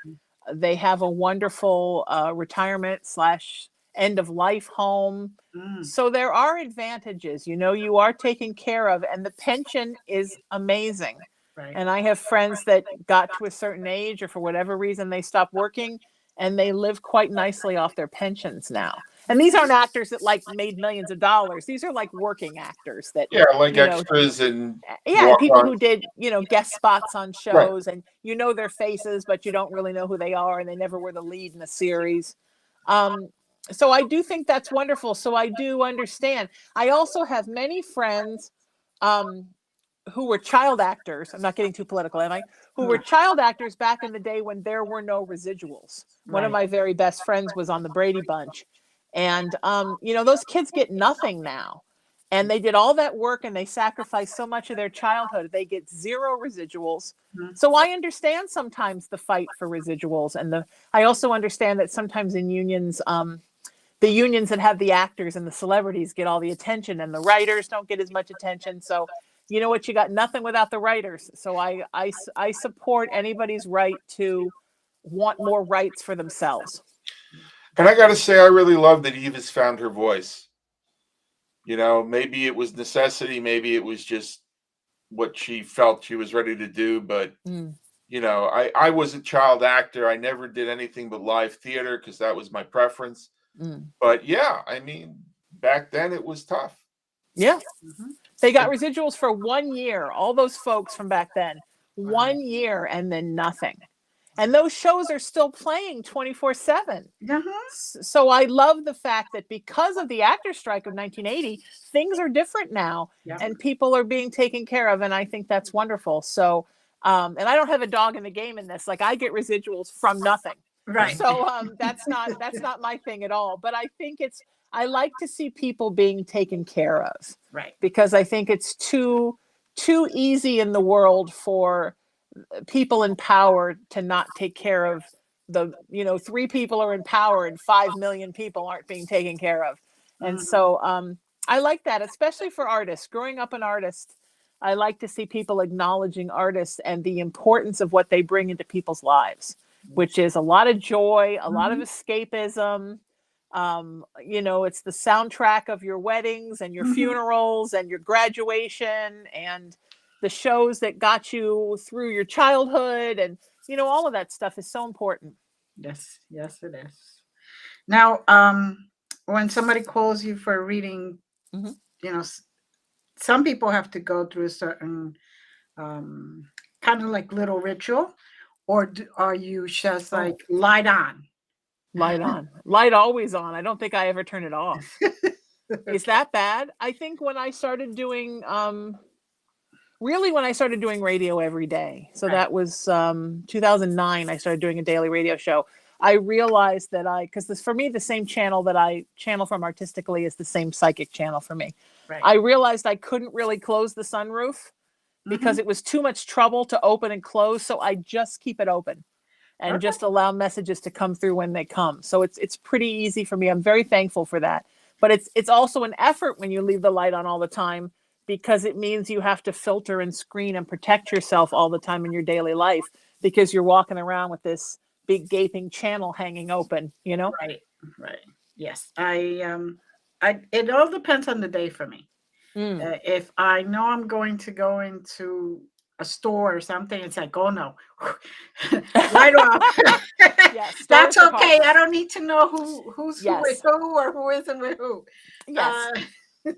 They have a wonderful retirement / end of life home. So there are advantages, you are taken care of, and the pension is amazing. Right. And I have friends that got to a certain age, or for whatever reason they stopped working, and they live quite nicely off their pensions now. And these aren't actors that like made millions of dollars. These are like working actors that like extras and people on. who did guest spots on shows, and their faces, but you don't really know who they are, and they never were the lead in a series. So I do think that's wonderful. So I do understand. I also have many friends who were child actors. I'm not getting too political, am I? Who were child actors back in the day when there were no residuals. One of my very best friends was on the Brady Bunch. And, those kids get nothing now. And they did all that work and they sacrificed so much of their childhood. They get zero residuals. So I understand sometimes the fight for residuals. And I also understand that sometimes in unions, the unions that have the actors and the celebrities get all the attention, and the writers don't get as much attention. So you know what? You got nothing without the writers. So I support anybody's right to want more rights for themselves. And I got to say, I really love that Eve has found her voice. Maybe it was necessity. Maybe it was just what she felt she was ready to do. But, I was a child actor. I never did anything but live theater because that was my preference. But yeah, I mean, back then it was tough. Yeah. They got residuals for 1 year. All those folks from back then, 1 year, and then nothing. And those shows are still playing 24/7. Uh-huh. So I love the fact that because of the actor strike of 1980, things are different now, Yeah. and people are being taken care of, and I think that's wonderful. So, and I don't have a dog in the game in this. Like, I get residuals from nothing. Right. So that's not my thing at all. But I think I like to see people being taken care of, Right. because I think it's too easy in the world for people in power to not take care of three people are in power and 5 million people aren't being taken care of. And Mhm. so I like that, especially for artists. Growing up an artist, I like to see people acknowledging artists and the importance of what they bring into people's lives, which is a lot of joy, a lot of Mhm. escapism. It's the soundtrack of your weddings and your Mhm. funerals and your graduation and the shows that got you through your childhood, and all of that stuff is so important. Yes, yes, it is. Now, when somebody calls you for a reading, Hmm. you know, some people have to go through a certain um, kind of like little ritual, or are you just Oh, like light on? light on, light always on. I don't think I ever turn it off. Is Okay. that bad? I think when I started doing really when I started doing radio every day, so Right. that was 2009, I started doing a daily radio show. I realized that because this, for me, the same channel that I channel from artistically is the same psychic channel for me. Right. I realized I couldn't really close the sunroof Mm-hmm. because it was too much trouble to open and close. So I just keep it open and Okay. just allow messages to come through when they come. So it's pretty easy for me. I'm very thankful for that. But it's also an effort when you leave the light on all the time, because it means you have to filter and screen and protect yourself all the time in your daily life, because you're walking around with this big gaping channel hanging open, you know? Right. Right. Yes. I it all depends on the day for me. Mm. If I know I'm going to go into a store or something, it's like, oh no, right off. Yes, stores That's are okay. hard. I don't need to know who with Yes. who or who isn't with who. Yes. Uh,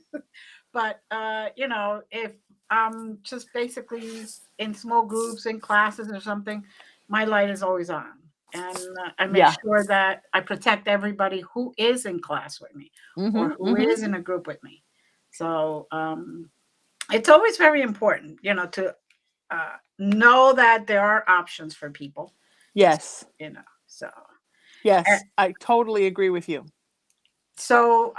but if I'm just basically in small groups in classes or something, my light is always on, and I make Yeah. sure that I protect everybody who is in class with me or Mhm. who Mhm. is in a group with me. So it's always very important, to know that there are options for people, Yes. So uh, Yes. I totally agree with you. so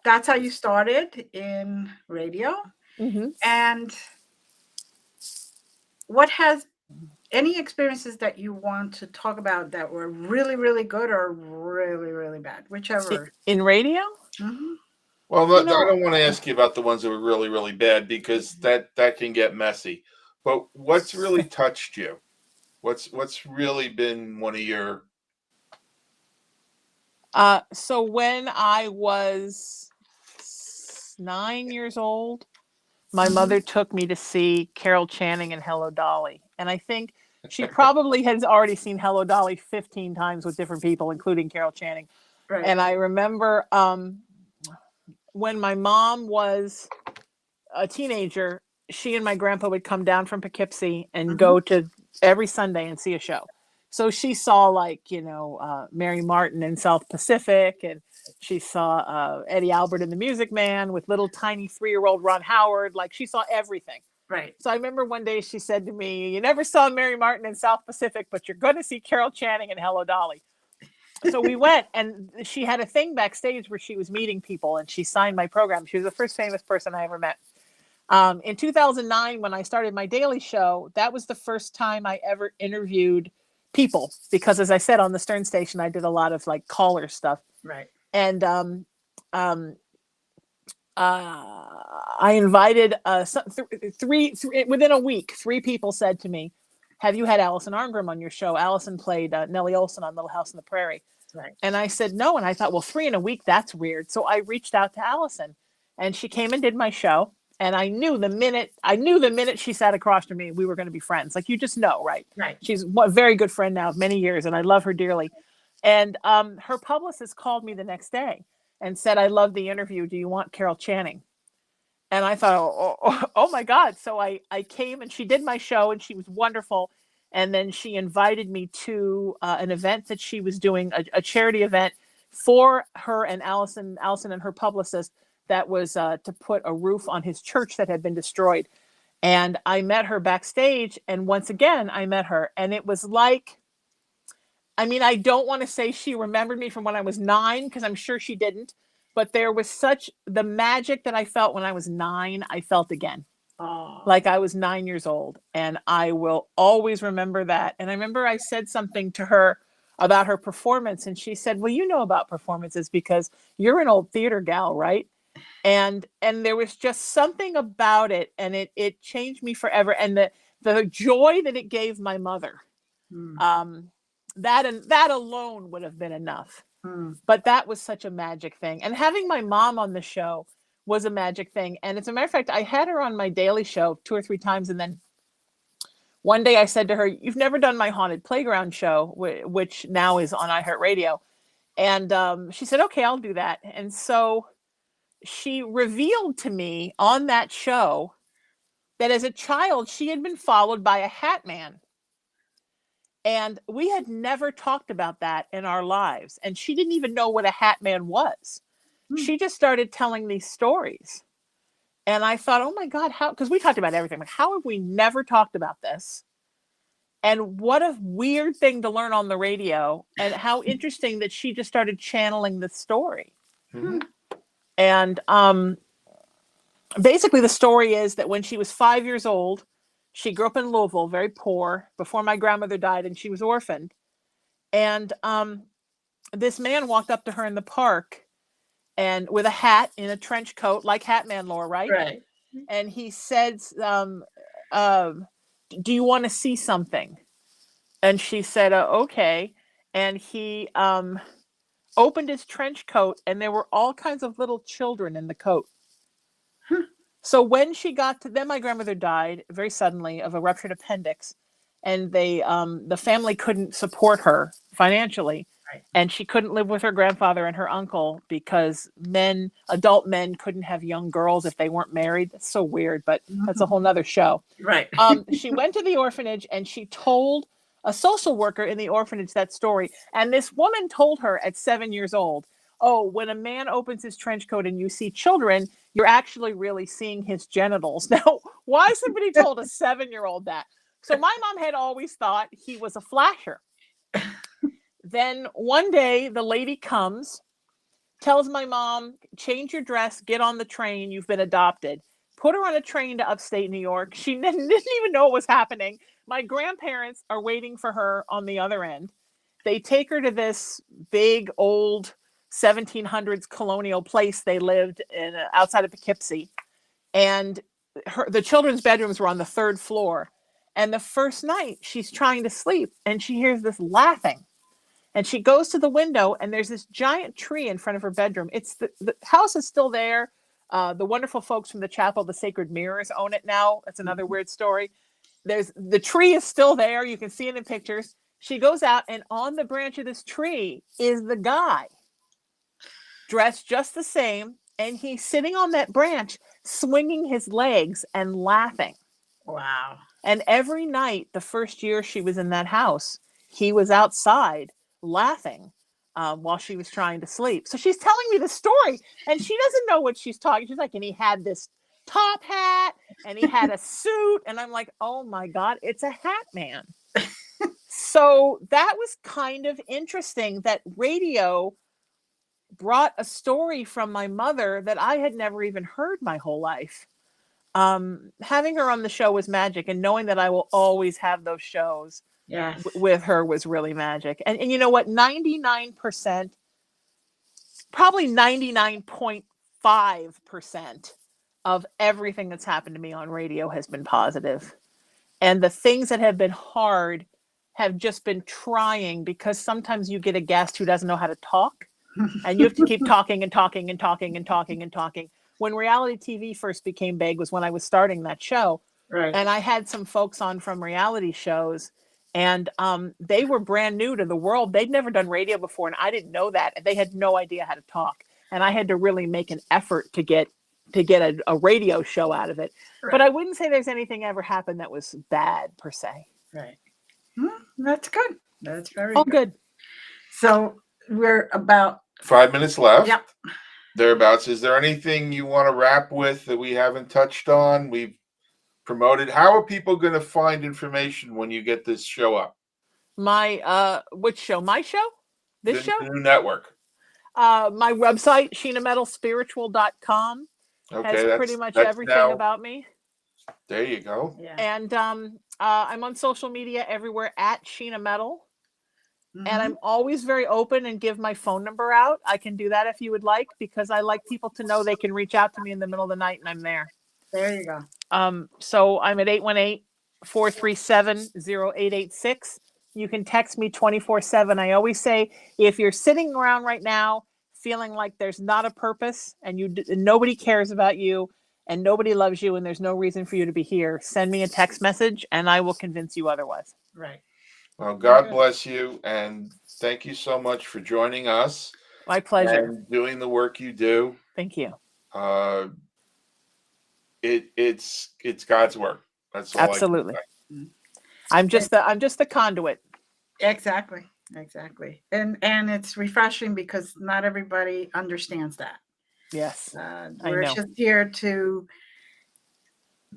that's how you started in radio. Mhm. And what has any experiences that you want to talk about that were really, really good or really, really bad, whichever. In radio? Mhm. Well, You I know, don't want to ask you about the ones that were really, really bad because that can get messy. But what's really touched you? What's really been one of your so when I was 9 years old, my Mhm. mother took me to see Carol Channing and Hello Dolly. And I think she probably has already seen Hello Dolly 15 times with different people, including Carol Channing. Right. And I remember when my mom was a teenager, she and my grandpa would come down from Poughkeepsie and Mhm. go to every Sunday and see a show. So she saw, like, Mary Martin in South Pacific, and she saw Eddie Albert in The Music Man with little tiny 3-year-old Ron Howard. Like, she saw everything. Right. So I remember one day she said to me, "You never saw Mary Martin in South Pacific, but you're going to see Carol Channing and Hello Dolly." So we went, and she had a thing backstage where she was meeting people, and she signed my program. She was the first famous person I ever met. In 2009, when I started my daily show, that was the first time I ever interviewed people, because, as I said, on the Stern station, I did a lot of like caller stuff. Right. And um, I invited three within a week. 3 people said to me, "Have you had Allison Arngrim on your show?" Allison played Nellie Olson on Little House on the Prairie. Right. And I said no. And I thought, well, 3 in a week, that's weird. So I reached out to Allison, and she came and did my show. And I knew the minute she sat across from me, we were going to be friends. Like, you just know, right? Right. She's a very good friend now of many years, and I love her dearly. And her publicist called me the next day and said, "I love the interview. Do you want Carol Channing?" And I thought, oh my God. So I came, and she did my show, and she was wonderful. And then she invited me to an event that she was doing, a charity event for her and Allison and her publicist, that was to put a roof on his church that had been destroyed. And I met her backstage. And once again, I met her. And it was like, I mean, I don't want to say she remembered me from when I was 9, because I'm sure she didn't. But there was the magic that I felt when I was 9, I felt again. Oh. Like I was 9 years old. And I will always remember that. And I remember I said something to her about her performance. And she said, well, you know about performances because you're an old theater gal, right? And there was just something about it, and it changed me forever. And the joy that it gave my mother, that alone would have been enough. But that was such a magic thing. And having my mom on the show was a magic thing. And as a matter of fact, I had her on my daily show 2 or 3 times. And then one day I said to her, you've never done my Haunted Playground show, which now is on iHeartRadio. And she said, okay, I'll do that. And so she revealed to me on that show that as a child, she had been followed by a hat man. And we had never talked about that in our lives. And she didn't even know what a hat man was. She just started telling these stories. And I thought, oh my God, how? Because we talked about everything. Like, how have we never talked about this? And what a weird thing to learn on the radio. And how interesting that she just started channeling the story. And basically the story is that when she was 5 years old, she grew up in Louisville, very poor, before my grandmother died, and she was orphaned. And this man walked up to her in the park, and with a hat in a trench coat, like Hat Man lore, right? Right. And he said, do you want to see something? And she said, okay. And he opened his trench coat, and there were all kinds of little children in the coat. So when she got to, then my grandmother died very suddenly of a ruptured appendix, and the family couldn't support her financially. Right. And she couldn't live with her grandfather and her uncle because adult men couldn't have young girls if they weren't married. That's so weird, but that's a whole nother show. Right. She went to the orphanage, and she told a social worker in the orphanage that story. And this woman told her at 7 years old, oh, when a man opens his trench coat and you see children, you're actually really seeing his genitals. Now, why somebody told a 7-year-old that? So my mom had always thought he was a flasher. Then one day the lady comes, tells my mom, change your dress, get on the train, you've been adopted. Put her on a train to upstate New York. She didn't even know what was happening. My grandparents are waiting for her on the other end. They take her to this big old 1700s colonial place they lived in outside of Poughkeepsie. And the children's bedrooms were on the 3rd floor. And the first night she's trying to sleep, and she hears this laughing. And she goes to the window, and there's this giant tree in front of her bedroom. It's the house is still there. The wonderful folks from the chapel, the Sacred Mirrors, own it now. That's another weird story. The tree is still there. You can see it in pictures. She goes out, and on the branch of this tree is the guy, dressed just the same. And he's sitting on that branch, swinging his legs and laughing. Wow. And every night, the first year she was in that house, he was outside laughing while she was trying to sleep. So she's telling me the story, and she doesn't know what she's talking. She's like, and he had this top hat, and he had a suit. And I'm like, oh my God, it's a hat man. So that was kind of interesting that radio brought a story from my mother that I had never even heard my whole life. Having her on the show was magic, and knowing that I will always have those shows Yes. with her was really magic. And you know what? 99%, probably 99.5% of everything that's happened to me on radio has been positive. And the things that have been hard have just been trying, because sometimes you get a guest who doesn't know how to talk, and you have to keep talking and talking and talking and talking and talking. When reality TV first became big was when I was starting that show. Right. And I had some folks on from reality shows, and they were brand new to the world. They'd never done radio before, and I didn't know that. They had no idea how to talk. And I had to really make an effort to get a radio show out of it. Right. But I wouldn't say there's anything ever happened that was bad per se. Right. That's good. That's very All good. good. So we're about 5 minutes left. Yep. Thereabouts. Is there anything you want to wrap with that we haven't touched on? We've promoted. How are people going to find information when you get this show up? My which show? My show? This The show? new network. My website, sheenametalspiritual.com, has Okay, pretty much that's everything now. about me. There you go. yeah. And I'm on social media everywhere at Sheena Metal. Mhm. And I'm always very open and give my phone number out. I can do that if you would like, because I like people to know they can reach out to me in the middle of the night and I'm there. There you go. So I'm at 818-437-0886. You can text me 24/7. I always say, if you're sitting around right now feeling like there's not a purpose and nobody cares about you and nobody loves you and there's no reason for you to be here, send me a text message and I will convince you otherwise. Right. Well, God bless you, and thank you so much for joining us My pleasure. and doing the work you do. Thank you. It's God's work. That's all Absolutely. I can say. I'm just the conduit. Exactly. Exactly. And it's refreshing because not everybody understands that. Yes. We're know. just here to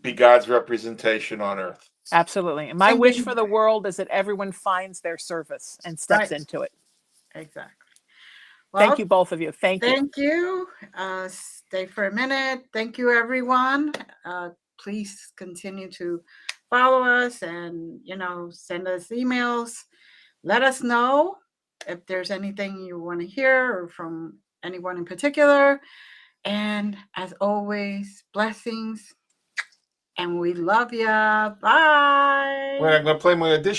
Be God's representation on earth. Absolutely. And my And wish then- for the world is that everyone finds their service and steps Right. into it. Exactly. Thank you, both of you. Thank you. Thank you. Stay for a minute. Thank you, everyone. Please continue to follow us and, send us emails. Let us know if there's anything you want to hear or from anyone in particular. And as always, blessings. And we love ya. Bye. Well, I'm going to play my audition.